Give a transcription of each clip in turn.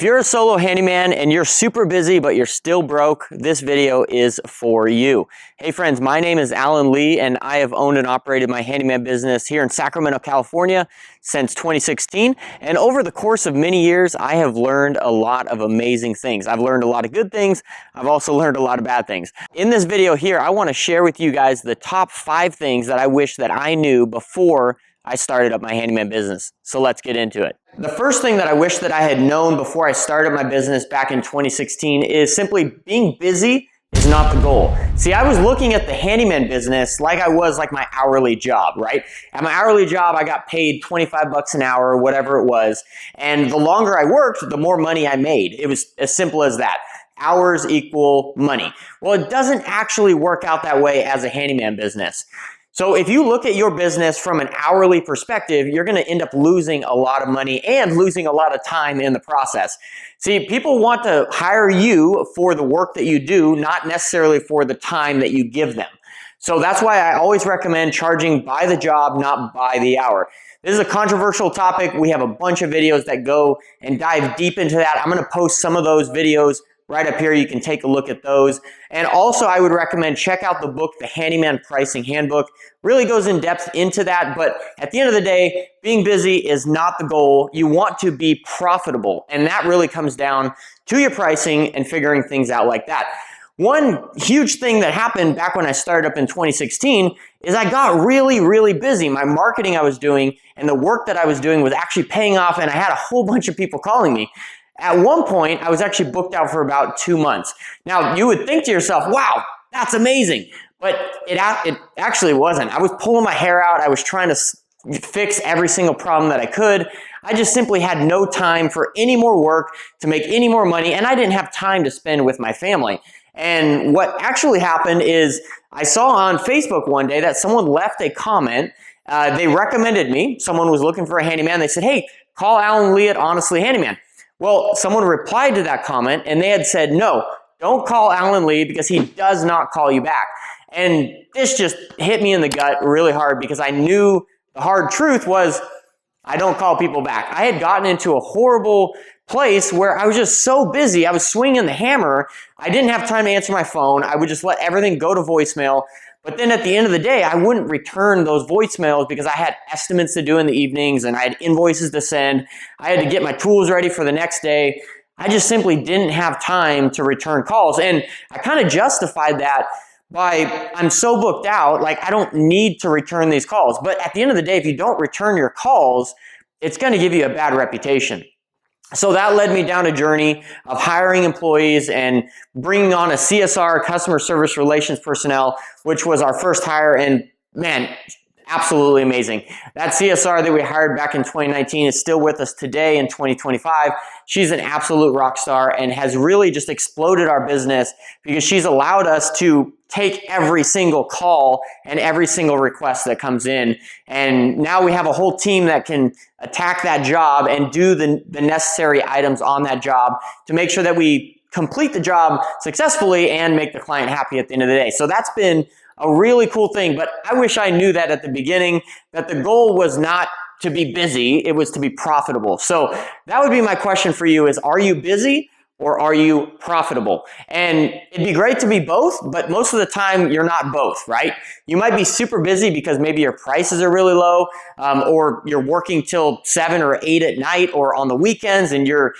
If you're a solo handyman and you're super busy but you're still broke, this video is for you. Hey friends, my name is Alan Lee and I have owned and operated my handyman business here in Sacramento, California since 2016. And over the course of many years, I have learned a lot of amazing things. I've learned a lot of good things. I've also learned a lot of bad things. In this video here, I want to share with you guys the top 5 things that I wish that I knew before I started up my handyman business. So let's get into it. The first thing that I wish that I had known before I started my business back in 2016 is simply being busy is not the goal. See, I was looking at the handyman business like I was like my hourly job, right? At my hourly job, I got paid 25 bucks an hour, whatever it was. And the longer I worked, the more money I made. It was as simple as that. Hours equal money. Well, it doesn't actually work out that way as a handyman business. So if you look at your business from an hourly perspective, you're going to end up losing a lot of money and losing a lot of time in the process. See, people want to hire you for the work that you do, not necessarily for the time that you give them. So that's why I always recommend charging by the job, not by the hour. This is a controversial topic. We have a bunch of videos that go and dive deep into that. I'm going to post some of those videos right up here. You can take a look at those. And also I would recommend check out the book, The Handyman Pricing Handbook. Really goes in depth into that. But at the end of the day, being busy is not the goal. You want to be profitable. And that really comes down to your pricing and figuring things out like that. One huge thing that happened back when I started up in 2016 is I got really busy. My marketing I was doing and the work that I was doing was actually paying off, and I had a whole bunch of people calling me. At one point, I was actually booked out for about 2 months. Now, you would think to yourself, wow, that's amazing. But it actually wasn't. I was pulling my hair out. I was trying to fix every single problem that I could. I just simply had no time for any more work, to make any more money, and I didn't have time to spend with my family. And what actually happened is I saw on Facebook one day that someone left a comment. They recommended me. Someone was looking for a handyman. They said, hey, call Alan Lee at Honestly Handyman. Well, someone replied to that comment and they had said, no, don't call Alan Lee because he does not call you back. And this just hit me in the gut really hard because I knew the hard truth was I don't call people back. I had gotten into a horrible place where I was just so busy. I was swinging the hammer. I didn't have time to answer my phone. I would just let everything go to voicemail. But then at the end of the day, I wouldn't return those voicemails because I had estimates to do in the evenings and I had invoices to send. I had to get my tools ready for the next day. I just simply didn't have time to return calls. And I kind of justified that by I'm so booked out, like I don't need to return these calls. But at the end of the day, if you don't return your calls, it's going to give you a bad reputation. So that led me down a journey of hiring employees and bringing on a CSR, customer service relations personnel, which was our first hire. And man, absolutely amazing. That CSR that we hired back in 2019 is still with us today in 2025. She's an absolute rock star and has really just exploded our business because she's allowed us to take every single call and every single request that comes in. And now we have a whole team that can attack that job and do the necessary items on that job to make sure that we complete the job successfully and make the client happy at the end of the day. So that's been a really cool thing, but I wish I knew that at the beginning, that the goal was not to be busy, it was to be profitable. So that would be my question for you is, are you busy or are you profitable? And it'd be great to be both, but most of the time you're not both, right? You might be super busy because maybe your prices are really low, or you're working till 7 or 8 at night or on the weekends and you're,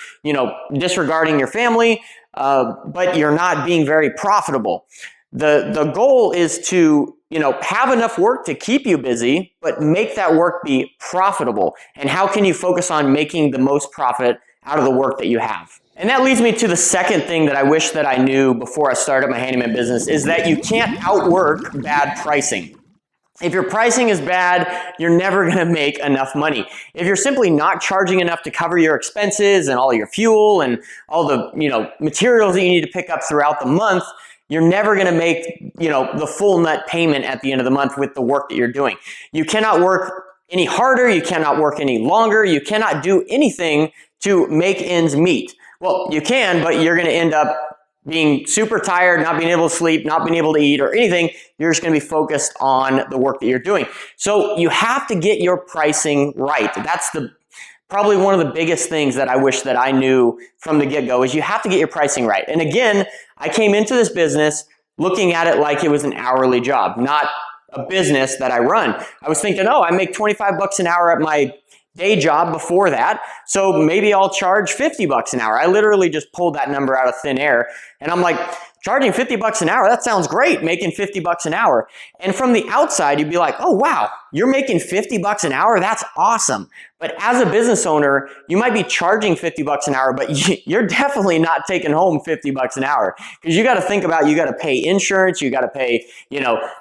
disregarding your family, but you're not being very profitable. The goal is to, have enough work to keep you busy, but make that work be profitable. And how can you focus on making the most profit out of the work that you have? And that leads me to the second thing that I wish that I knew before I started my handyman business is that you can't outwork bad pricing. If your pricing is bad, you're never going to make enough money. If you're simply not charging enough to cover your expenses and all your fuel and all the, materials that you need to pick up throughout the month, you're never going to make, the full nut payment at the end of the month with the work that you're doing. You cannot work any harder. You cannot work any longer. You cannot do anything to make ends meet. Well, you can, but you're going to end up being super tired, not being able to sleep, not being able to eat or anything. You're just going to be focused on the work that you're doing. So you have to get your pricing right. That's the probably one of the biggest things that I wish that I knew from the get-go is you have to get your pricing right. And again, I came into this business looking at it like it was an hourly job, not a business that I run. I was thinking, oh, I make 25 bucks an hour at my day job before that, so maybe I'll charge 50 bucks an hour. I literally just pulled that number out of thin air, and I'm like, charging 50 bucks an hour, that sounds great, making 50 bucks an hour. And from the outside, you'd be like, oh wow, you're making 50 bucks an hour? That's awesome. But as a business owner, you might be charging 50 bucks an hour, but you're definitely not taking home 50 bucks an hour, because you got to think about, you got to pay insurance, you got to pay,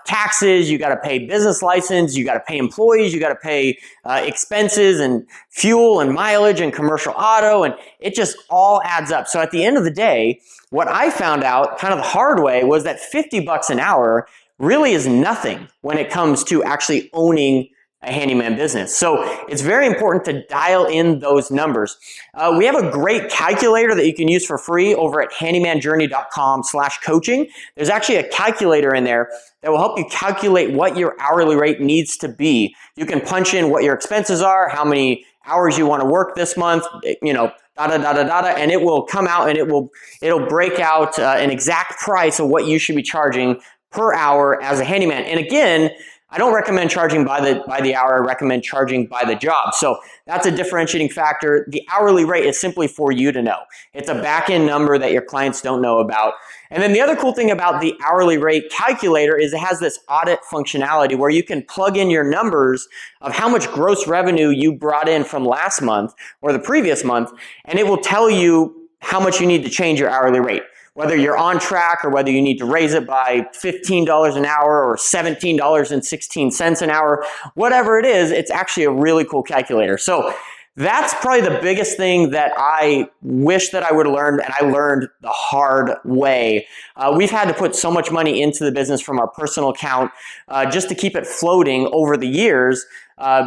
taxes, you got to pay business license, you got to pay employees, you got to pay expenses and fuel and mileage and commercial auto, and it just all adds up. So at the end of the day, what I found out kind of the hard way was that 50 bucks an hour really is nothing when it comes to actually owning a handyman business. So it's very important to dial in those numbers. We have a great calculator that you can use for free over at handymanjourney.com/coaching. There's actually a calculator in there that will help you calculate what your hourly rate needs to be. You can punch in what your expenses are, how many hours you want to work this month, and it will come out and it'll break out an exact price of what you should be charging per hour as a handyman. And again, I don't recommend charging by the hour. I recommend charging by the job. So that's a differentiating factor. The hourly rate is simply for you to know. It's a back-end number that your clients don't know about. And then the other cool thing about the hourly rate calculator is it has this audit functionality where you can plug in your numbers of how much gross revenue you brought in from last month or the previous month, and it will tell you how much you need to change your hourly rate, whether you're on track or whether you need to raise it by $15 an hour or $17.16 an hour. Whatever it is, it's actually a really cool calculator. So that's probably the biggest thing that I wish that I would have learned, and I learned the hard way. We've had to put so much money into the business from our personal account just to keep it floating over the years,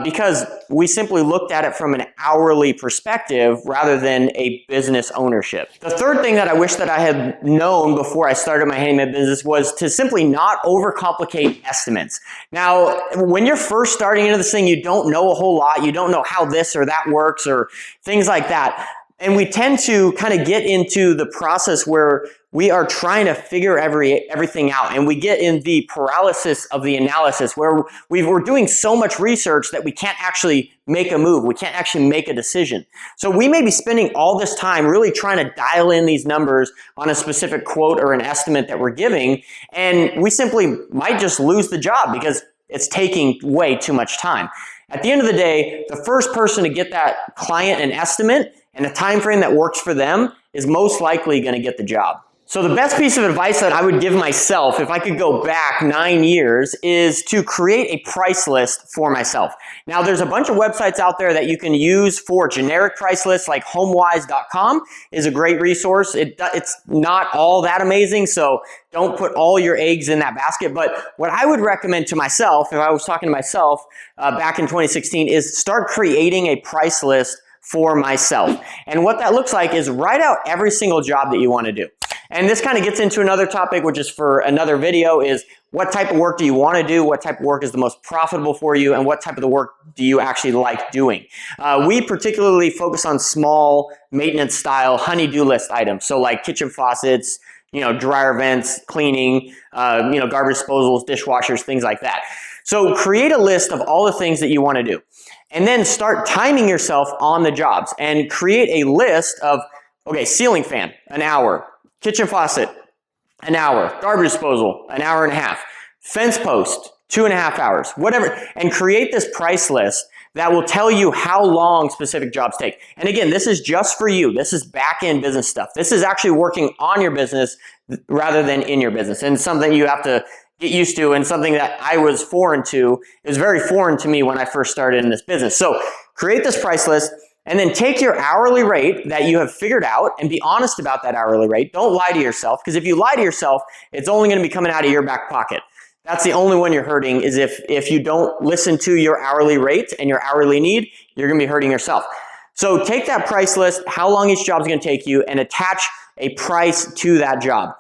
because we simply looked at it from an hourly perspective rather than a business ownership. The third thing that I wish that I had known before I started my handyman business was to simply not overcomplicate estimates. Now, when you're first starting into this thing, you don't know a whole lot. You don't know how this or that works or things like that. And we tend to kind of get into the process where we are trying to figure everything out, and we get in the paralysis of the analysis where we're doing so much research that we can't actually make a move. We can't actually make a decision. So we may be spending all this time really trying to dial in these numbers on a specific quote or an estimate that we're giving, and we simply might just lose the job because it's taking way too much time. At the end of the day, the first person to get that client an estimate and a time frame that works for them is most likely going to get the job. So the best piece of advice that I would give myself if I could go back 9 years is to create a price list for myself. Now, there's a bunch of websites out there that you can use for generic price lists, like homewise.com is a great resource. It's not all that amazing, so don't put all your eggs in that basket. But what I would recommend to myself, if I was talking to myself back in 2016, is start creating a price list for myself. And what that looks like is write out every single job that you want to do. And this kind of gets into another topic, which is for another video, is what type of work do you want to do? What type of work is the most profitable for you? And what type of the work do you actually like doing? We particularly focus on small maintenance style honey-do list items. So like kitchen faucets, dryer vents, cleaning, garbage disposals, dishwashers, things like that. So create a list of all the things that you want to do. And then start timing yourself on the jobs and create a list of, okay, ceiling fan, an hour. Kitchen faucet, an hour. Garbage disposal, an hour and a half. Fence post, 2.5 hours. Whatever. And create this price list that will tell you how long specific jobs take. And again, this is just for you. This is back-end business stuff. This is actually working on your business rather than in your business. And something you have to get used to, and something that I was foreign to. It was very foreign to me when I first started in this business. So create this price list, and then take your hourly rate that you have figured out and be honest about that hourly rate. Don't lie to yourself, because if you lie to yourself, it's only going to be coming out of your back pocket. That's the only one you're hurting, is if you don't listen to your hourly rate and your hourly need, you're going to be hurting yourself. So take that price list, how long each job is going to take you, and attach a price to that job.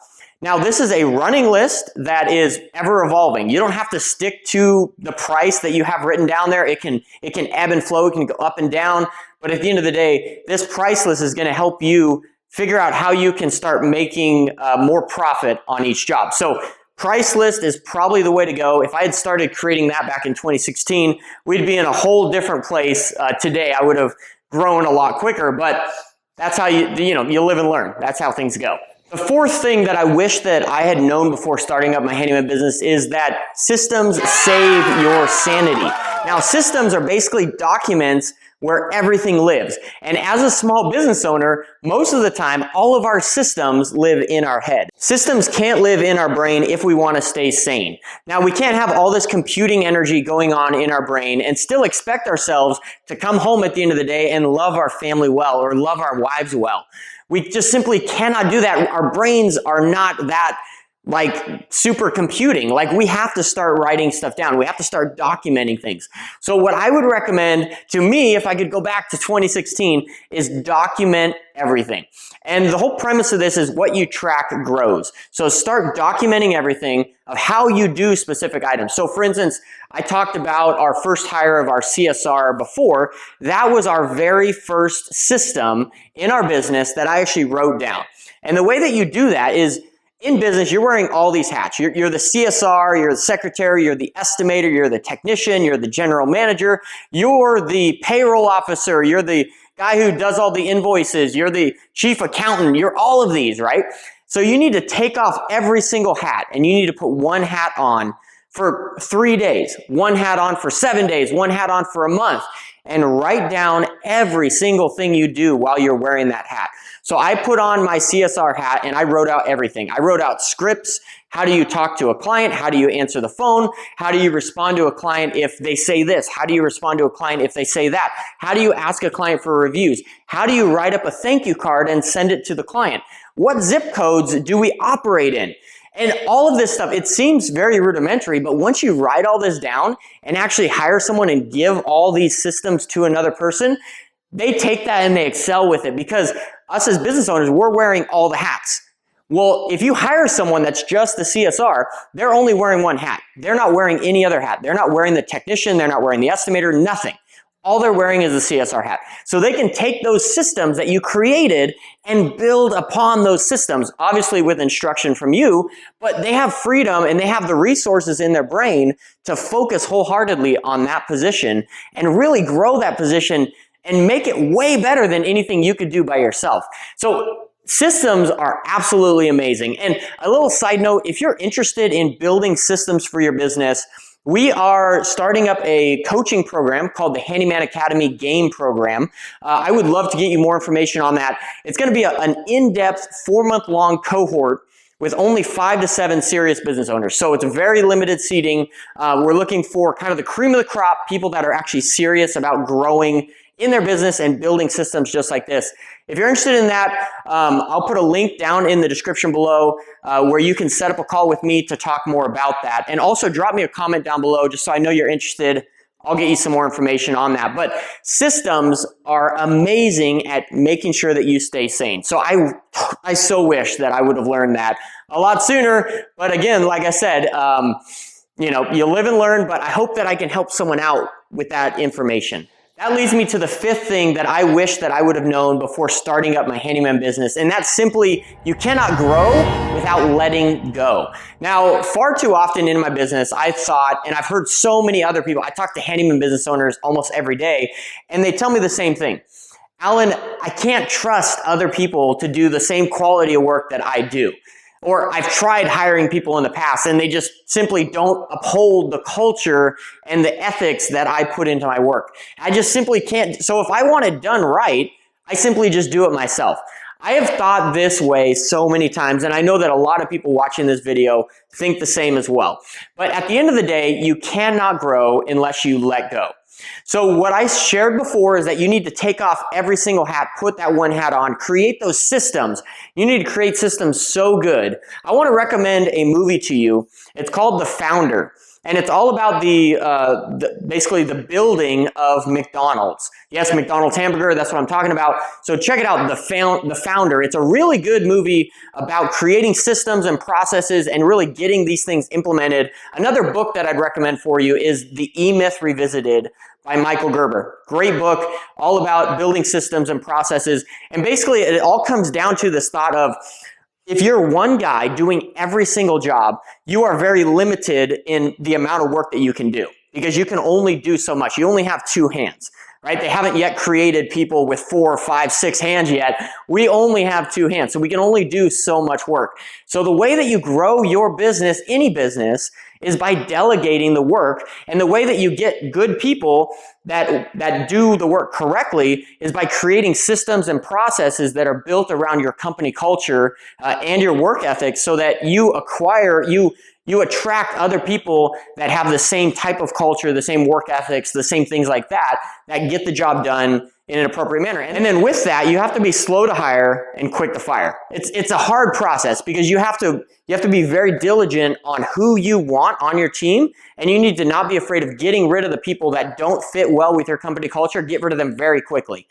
Now, this is a running list that is ever evolving. You don't have to stick to the price that you have written down there. It can ebb and flow. It can go up and down. But at the end of the day, this price list is going to help you figure out how you can start making more profit on each job. So price list is probably the way to go. If I had started creating that back in 2016, we'd be in a whole different place today. I would have grown a lot quicker, but that's how you live and learn. That's how things go. The fourth thing that I wish that I had known before starting up my handyman business is that systems save your sanity. Now, systems are basically documents where everything lives. And as a small business owner, most of the time, all of our systems live in our head. Systems can't live in our brain if we want to stay sane. Now, we can't have all this computing energy going on in our brain and still expect ourselves to come home at the end of the day and love our family well or love our wives well. We just simply cannot do that. Our brains are not that like supercomputing. Like, we have to start writing stuff down. We have to start documenting things. So what I would recommend to me, if I could go back to 2016, is document everything. And the whole premise of this is what you track grows. So start documenting everything of how you do specific items. So for instance, I talked about our first hire of our CSR before. That was our very first system in our business that I actually wrote down. And the way that you do that is, in business, you're wearing all these hats. You're the CSR, you're the secretary, you're the estimator, you're the technician, you're the general manager, you're the payroll officer, you're the guy who does all the invoices, you're the chief accountant, you're all of these, right? So you need to take off every single hat and you need to put one hat on for 3 days, one hat on for 7 days, one hat on for a month, and write down every single thing you do while you're wearing that hat. So I put on my CSR hat and I wrote out everything. I wrote out scripts. How do you talk to a client? How do you answer the phone? How do you respond to a client if they say this? How do you respond to a client if they say that? How do you ask a client for reviews? How do you write up a thank you card and send it to the client? What zip codes do we operate in? And all of this stuff, it seems very rudimentary, but once you write all this down and actually hire someone and give all these systems to another person, they take that and they excel with it, because us as business owners, we're wearing all the hats. Well, if you hire someone that's just the CSR, they're only wearing one hat. They're not wearing any other hat. They're not wearing the technician. They're not wearing the estimator, nothing. All they're wearing is the CSR hat. So they can take those systems that you created and build upon those systems, obviously with instruction from you, but they have freedom and they have the resources in their brain to focus wholeheartedly on that position and really grow that position and make it way better than anything you could do by yourself. So systems are absolutely amazing. And a little side note, if you're interested in building systems for your business, we are starting up a coaching program called the Handyman Academy Game Program. I would love to get you more information on that. It's going to be an in-depth 4-month-long cohort with only 5 to 7 serious business owners. So it's very limited seating. We're looking for kind of the cream of the crop, people that are actually serious about growing in their business and building systems just like this. If you're interested in that, I'll put a link down in the description below where you can set up a call with me to talk more about that. And also drop me a comment down below just so I know you're interested. I'll get you some more information on that. But systems are amazing at making sure that you stay sane. So I so wish that I would have learned that a lot sooner. But again, like I said, you live and learn, but I hope that I can help someone out with that information. That leads me to the 5th thing that I wish that I would have known before starting up my handyman business, and that's simply, you cannot grow without letting go. Now, far too often in my business, I've thought, and I've heard so many other people, I talk to handyman business owners almost every day, and they tell me the same thing. Alan, I can't trust other people to do the same quality of work that I do. Or I've tried hiring people in the past and they just simply don't uphold the culture and the ethics that I put into my work. I just simply can't. So if I want it done right, I simply just do it myself. I have thought this way so many times, and I know that a lot of people watching this video think the same as well. But at the end of the day, you cannot grow unless you let go. So what I shared before is that you need to take off every single hat, put that one hat on, create those systems. You need to create systems so good. I want to recommend a movie to you. It's called The Founder. And it's all about basically the building of McDonald's. Yes, McDonald's hamburger, that's what I'm talking about. So check it out, The Founder. It's a really good movie about creating systems and processes and really getting these things implemented. Another book that I'd recommend for you is The E-Myth Revisited by Michael Gerber. Great book, all about building systems and processes. And basically, it all comes down to this thought of, if you're one guy doing every single job, you are very limited in the amount of work that you can do because you can only do so much. You only have two hands, right? They haven't yet created people with 4, 5, 6 hands yet. We only have two hands, so we can only do so much work. So the way that you grow your business, any business, is by delegating the work. And the way that you get good people that do the work correctly is by creating systems and processes that are built around your company culture and your work ethic, so that you attract other people that have the same type of culture, the same work ethics, the same things like that get the job done in an appropriate manner. And then with that, you have to be slow to hire and quick to fire. It's a hard process because you have to be very diligent on who you want on your team, and you need to not be afraid of getting rid of the people that don't fit well with your company culture. Get rid of them very quickly.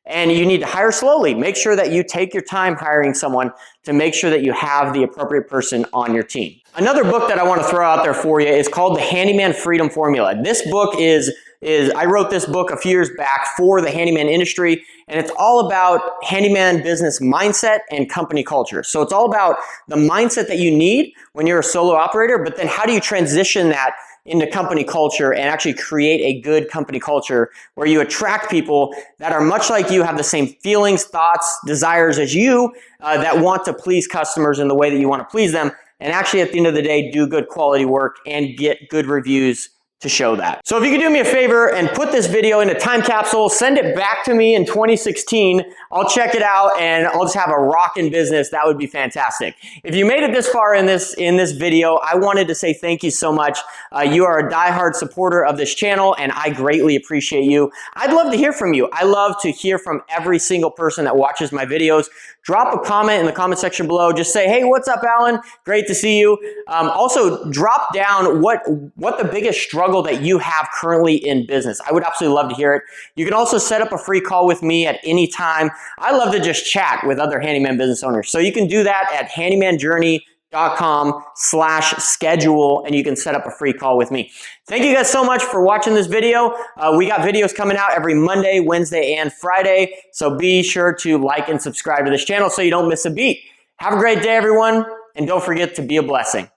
And you need to hire slowly. Make sure that you take your time hiring someone to make sure that you have the appropriate person on your team. Another book that I want to throw out there for you is called The Handyman Freedom Formula. This book I wrote this book a few years back for the handyman industry, and it's all about handyman business mindset and company culture. So it's all about the mindset that you need when you're a solo operator, but then how do you transition that into company culture and actually create a good company culture where you attract people that are much like you, have the same feelings, thoughts, desires as you, that want to please customers in the way that you want to please them, and actually at the end of the day do good quality work and get good reviews to show that. So if you could do me a favor and put this video in a time capsule, send it back to me in 2016, I'll check it out and I'll just have a rockin' business. That would be fantastic. If you made it this far in this video, I wanted to say thank you so much. You are a diehard supporter of this channel and I greatly appreciate you. I'd love to hear from you. I love to hear from every single person that watches my videos. Drop a comment in the comment section below. Just say, hey, what's up, Alan? Great to see you. Also, drop down what the biggest struggle that you have currently in business. I would absolutely love to hear it. You can also set up a free call with me at any time. I love to just chat with other handyman business owners. So you can do that at handymanjourney.com/schedule, and you can set up a free call with me. Thank you guys so much for watching this video. We got videos coming out every Monday, Wednesday, and Friday. So be sure to like and subscribe to this channel so you don't miss a beat. Have a great day, everyone, and don't forget to be a blessing.